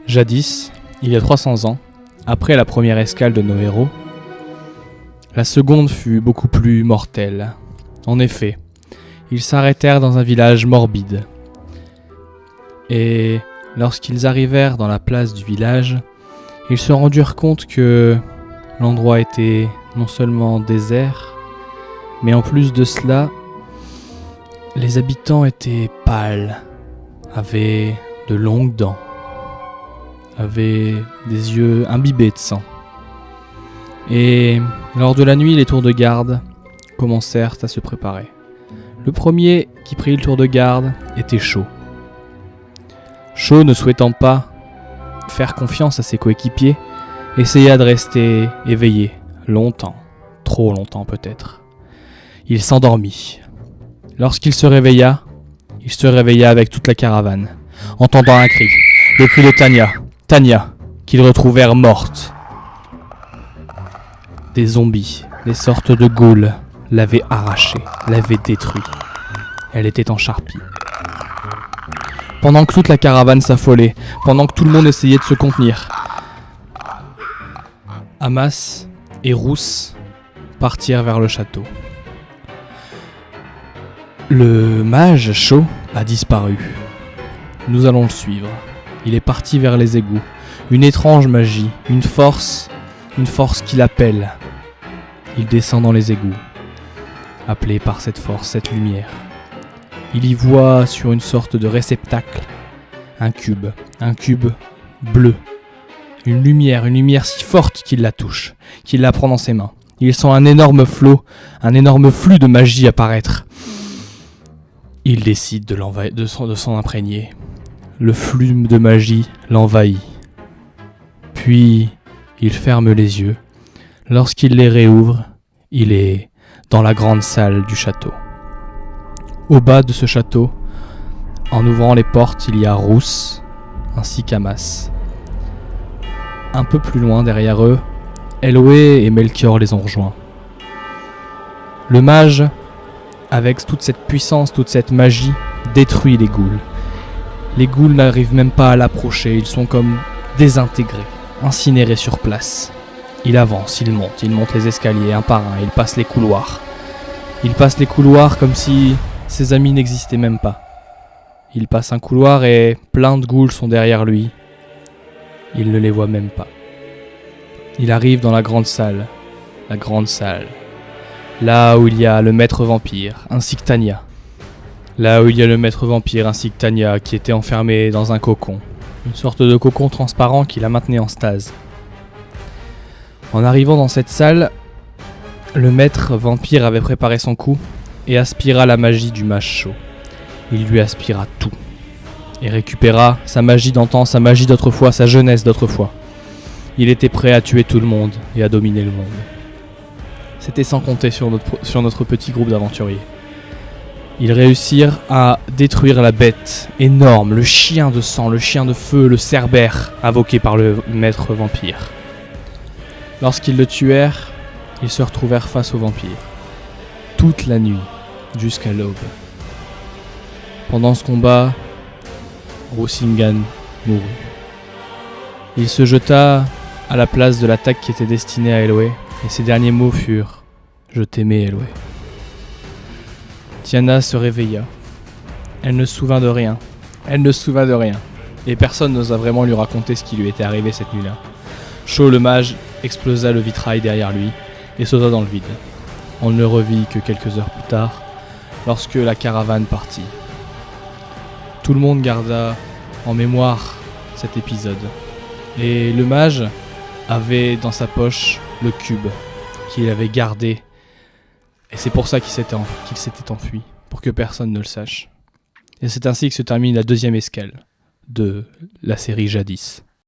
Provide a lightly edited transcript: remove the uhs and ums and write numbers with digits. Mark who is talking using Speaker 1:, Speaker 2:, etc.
Speaker 1: Jadis, il y a 300 ans, après la première escale de nos héros, la seconde fut beaucoup plus mortelle. En effet, ils s'arrêtèrent dans un village morbide. Et lorsqu'ils arrivèrent dans la place du village, ils se rendirent compte que l'endroit était non seulement désert, mais en plus de cela, les habitants étaient pâles, avaient de longues dents, avaient des yeux imbibés de sang. Et lors de la nuit, les tours de garde commencèrent à se préparer. Le premier qui prit le tour de garde était Shaw. Shaw, ne souhaitant pas faire confiance à ses coéquipiers, essaya de rester éveillé longtemps, trop longtemps peut-être. Il s'endormit. Lorsqu'il se réveilla avec toute la caravane, entendant un cri, le cri de Tanya, qu'ils retrouvèrent morte. Des zombies, des sortes de ghouls, l'avaient arrachée, l'avaient détruite. Elle était en charpie. Pendant que toute la caravane s'affolait, pendant que tout le monde essayait de se contenir, Amas et Rousse partirent vers le château. Le mage Shaw a disparu. Nous allons le suivre. Il est parti vers les égouts. Une étrange magie, une force qui l'appelle. Il descend dans les égouts, appelé par cette force, cette lumière. Il y voit sur une sorte de réceptacle un cube bleu. Une lumière si forte qu'il la touche, qu'il la prend dans ses mains. Il sent un énorme flux de magie apparaître. Il décide de s'en imprégner. Le flux de magie l'envahit. Puis, il ferme les yeux. Lorsqu'il les réouvre, il est dans la grande salle du château. Au bas de ce château, en ouvrant les portes, il y a Rousse ainsi qu'Amas. Un peu plus loin derrière eux, Eloé et Melchior les ont rejoints. Le mage, avec toute cette puissance, toute cette magie, détruit les ghouls. Les ghouls n'arrivent même pas à l'approcher, ils sont comme désintégrés, incinérés sur place. Il avance, il monte les escaliers un par un, il passe les couloirs. Il passe les couloirs comme si ses amis n'existaient même pas. Il passe un couloir et plein de ghouls sont derrière lui. Il ne les voit même pas. Il arrive dans la grande salle. Là où il y a le maître vampire, ainsi que Tanya. Qui était enfermé dans un cocon. Une sorte de cocon transparent qui la maintenait en stase. En arrivant dans cette salle, le maître vampire avait préparé son coup et aspira la magie du mage Shaw. Il lui aspira tout. Et récupéra sa magie d'antan, sa magie d'autrefois, sa jeunesse d'autrefois. Il était prêt à tuer tout le monde et à dominer le monde. C'était sans compter sur notre petit groupe d'aventuriers. Ils réussirent à détruire la bête énorme, le chien de sang, le chien de feu, le cerbère, invoqué par le maître vampire. Lorsqu'ils le tuèrent, ils se retrouvèrent face au vampire. Toute la nuit, jusqu'à l'aube. Pendant ce combat, Roussingan mourut. Il se jeta à la place de l'attaque qui était destinée à Eloé, et ses derniers mots furent « Je t'aimais, Eloé ». Tiana se réveilla. Elle ne se souvint de rien. Et personne n'osa vraiment lui raconter ce qui lui était arrivé cette nuit-là. Shaw le mage explosa le vitrail derrière lui et sauta dans le vide. On ne le revit que quelques heures plus tard, lorsque la caravane partit. Tout le monde garda en mémoire cet épisode. Et le mage avait dans sa poche le cube qu'il avait gardé. Et c'est pour ça qu'il s'était enfui, pour que personne ne le sache. Et c'est ainsi que se termine la deuxième escale de la série Jadis.